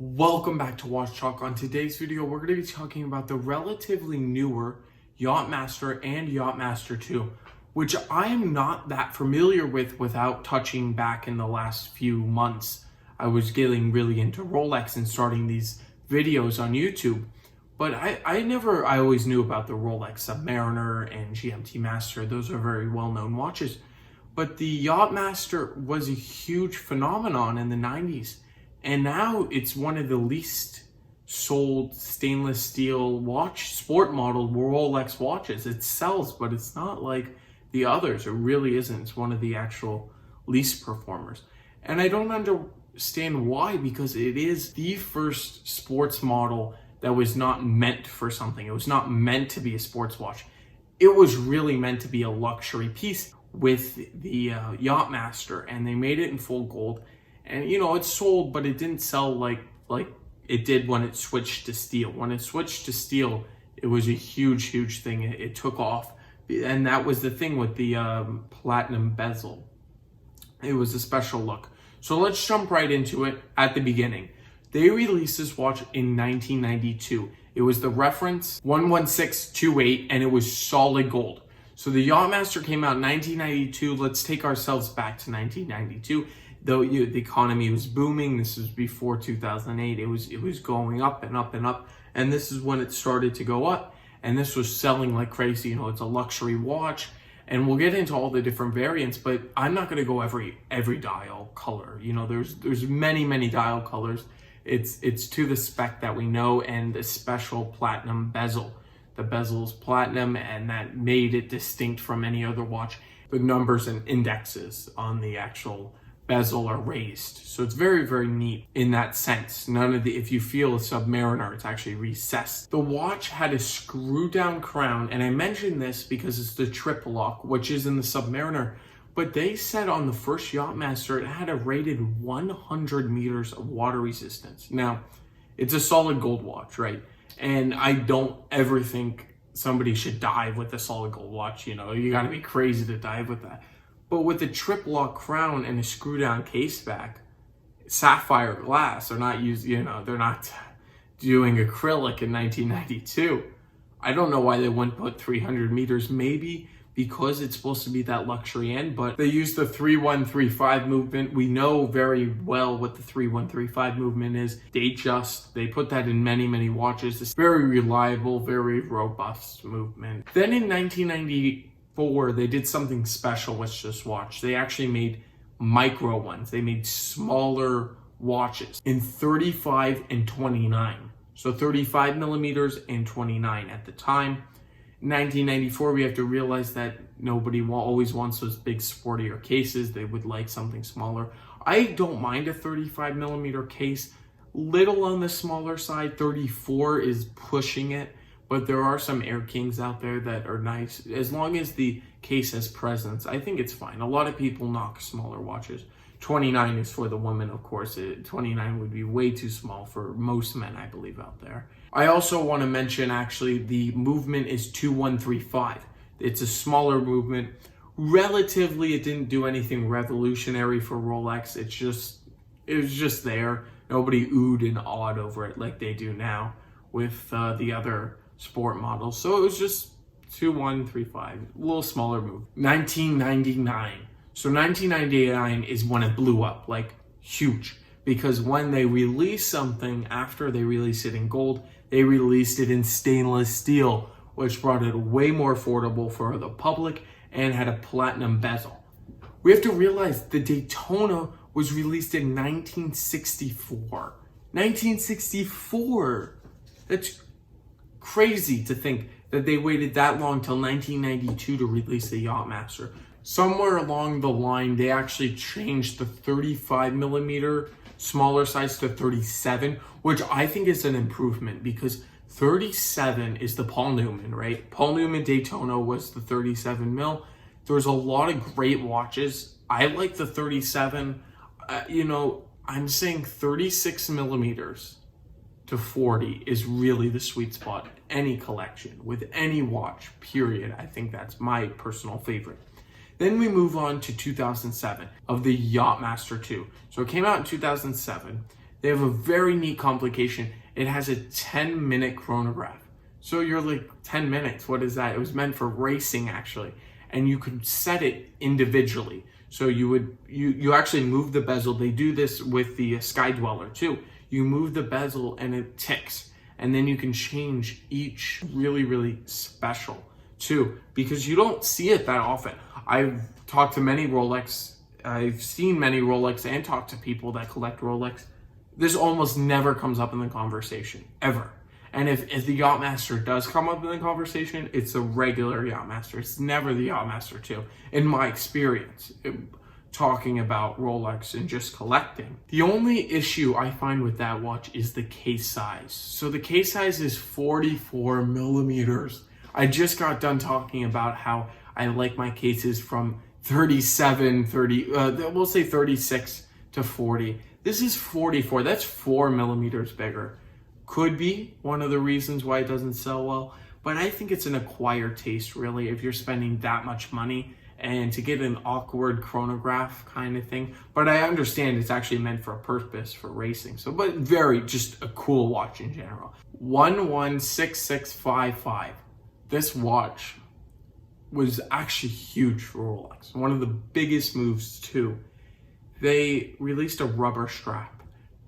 Welcome back to Watch Talk. On today's video, we're going to be talking about the relatively newer Yacht Master and Yacht Master II, which I am not that familiar with without touching back in the last few months. I was getting really into Rolex and starting these videos on YouTube, but I always knew about the Rolex Submariner and GMT Master. Those are very well-known watches, but the Yacht Master was a huge phenomenon in the 90s. And now it's one of the least sold stainless steel sport model Rolex watches. It sells, but it's not like the others. It really isn't. It's one of the actual least performers. And I don't understand why, because it is the first sports model that was not meant for something. It was not meant to be a sports watch. It was really meant to be a luxury piece with the Yacht Master, and they made it in full gold. And it sold, but it didn't sell like it did when it switched to steel. When it switched to steel, it was a huge thing. It took off. And that was the thing with the platinum bezel. It was a special look. So let's jump right into it at the beginning. They released this watch in 1992. It was the reference 11628, and it was solid gold. So the Yacht Master came out in 1992. Let's take ourselves back to 1992. Though the economy was booming, this was before 2008. It was going up and up and up, and this is when it started to go up. And this was selling like crazy. It's a luxury watch, and we'll get into all the different variants. But I'm not going to go every dial color. There's many dial colors. It's to the spec that we know, and the special platinum bezel. The bezel is platinum, and that made it distinct from any other watch. The numbers and indexes on the actual bezel are raised, so it's very neat in that sense. If you feel a Submariner, it's actually recessed. The watch had a screw down crown, and I mention this because it's the triple lock, which is in the Submariner, but they said on the first Yacht Master it had a rated 100 meters of water resistance. Now, it's a solid gold watch, right? And I don't ever think somebody should dive with a solid gold watch. You got to be crazy to dive with that. But with the triple lock crown and a screw down case back, sapphire glass, they're not they're not doing acrylic in 1992. I don't know why they wouldn't put 300 meters, maybe because it's supposed to be that luxury end, but they use the 3135 movement. We know very well what the 3135 movement is. They put that in many watches. It's very reliable, very robust movement. Then in 1994, they did something special with this watch. They actually made micro ones. They made smaller watches in 35 and 29. So 35 millimeters and 29 at the time. In 1994, we have to realize that nobody always wants those big sportier cases. They would like something smaller. I don't mind a 35 millimeter case. Little on the smaller side. 34 is pushing it. But there are some Air Kings out there that are nice. As long as the case has presence, I think it's fine. A lot of people knock smaller watches. 29 is for the women, of course. 29 would be way too small for most men, I believe, out there. I also want to mention, actually, the movement is 2135. It's a smaller movement. Relatively, it didn't do anything revolutionary for Rolex. It was just there. Nobody oohed and awed over it like they do now with the other sport models. So it was just 2135, a little smaller move. 1999. So 1999 is when it blew up, like huge, because when they released something after they released it in gold, they released it in stainless steel, which brought it way more affordable for the public and had a platinum bezel. We have to realize the Daytona was released in 1964. 1964. That's crazy to think that they waited that long till 1992 to release the Yacht Master. Somewhere along the line, they actually changed the 35 millimeter smaller size to 37, which I think is an improvement, because 37 is the Paul Newman, right? Paul Newman Daytona was the 37 mil. There's a lot of great watches. I like the 37. I'm saying 36 millimeters to 40 is really the sweet spot. Any collection with any watch, period. I think that's my personal favorite. Then we move on to 2007 of the Yacht Master II. So it came out in 2007. They have a very neat complication. It has a 10-minute chronograph. So you're like, 10 minutes, what is that? It was meant for racing, actually. And you could set it individually. So you actually move the bezel. They do this with the Sky Dweller too. You move the bezel and it ticks. And then you can change each. Really, really special too, because you don't see it that often. I've talked to many Rolex. I've seen many Rolex and talked to people that collect Rolex. This almost never comes up in the conversation, ever. And if the Yacht Master does come up in the conversation, it's a regular Yacht Master. It's never the Yacht Master II, in my experience, talking about Rolex and just collecting. The only issue I find with that watch is the case size. So the case size is 44 millimeters. I just got done talking about how I like my cases from we'll say 36 to 40. This is 44. That's 4 millimeters bigger. Could be one of the reasons why it doesn't sell well, but I think it's an acquired taste, really, if you're spending that much money and to get an awkward chronograph kind of thing. But I understand it's actually meant for a purpose, for racing. So, but just a cool watch in general. 116655. This watch was actually huge for Rolex. One of the biggest moves too. They released a rubber strap,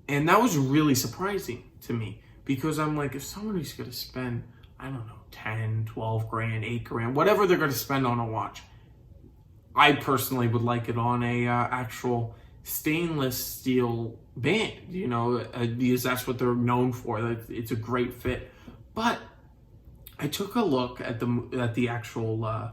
and that was really surprising to me, because I'm like, if someone is going to spend, I don't know, 10, 12 grand, 8 grand, whatever they're going to spend on a watch, I personally would like it on a actual stainless steel band, because that's what they're known for. It's a great fit. But I took a look at the actual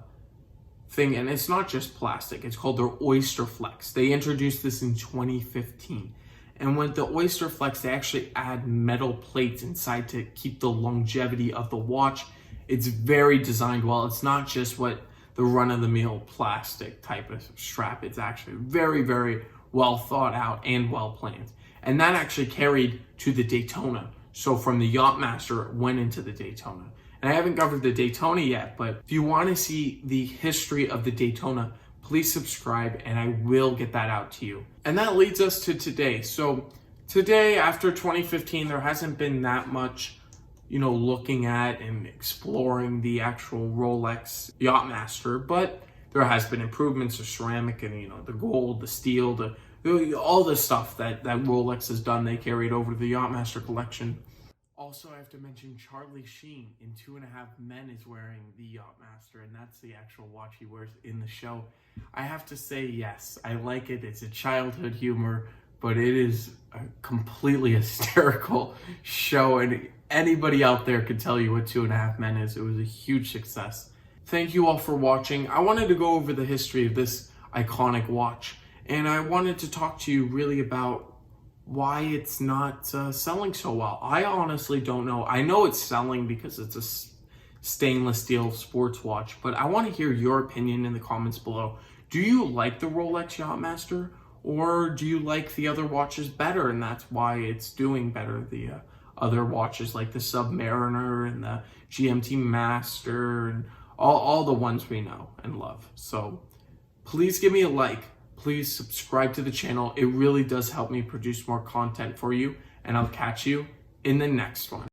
thing, and it's not just plastic. It's called their Oyster Flex. They introduced this in 2015. And with the Oyster Flex, they actually add metal plates inside to keep the longevity of the watch. It's very designed well. It's not just what the run-of-the-mill plastic type of strap. It's actually very, very well thought out and well planned. And that actually carried to the Daytona. So from the Yacht Master, it went into the Daytona. And I haven't covered the Daytona yet, but if you want to see the history of the Daytona, please subscribe and I will get that out to you. And that leads us to today. So today, after 2015, there hasn't been that much, looking at and exploring the actual Rolex Yacht Master, but there has been improvements to ceramic and, the gold, the steel, all the stuff that Rolex has done. They carried over to the Yacht Master collection. Also, I have to mention Charlie Sheen in 2.5 Men is wearing the Yacht Master, and that's the actual watch he wears in the show. I have to say, yes, I like it. It's a childhood humor, but it is a completely hysterical show, and anybody out there could tell you what 2.5 Men is. It was a huge success. Thank you all for watching. I wanted to go over the history of this iconic watch, and I wanted to talk to you really about why it's not selling so well. I honestly don't know. I know it's selling because it's a stainless steel sports watch, but I want to hear your opinion in the comments below. Do you like the Rolex Yacht Master, or do you like the other watches better, and that's why it's doing better? The other watches like the Submariner and the GMT Master and all the ones we know and love. So please give me a like. Please subscribe to the channel. It really does help me produce more content for you, and I'll catch you in the next one.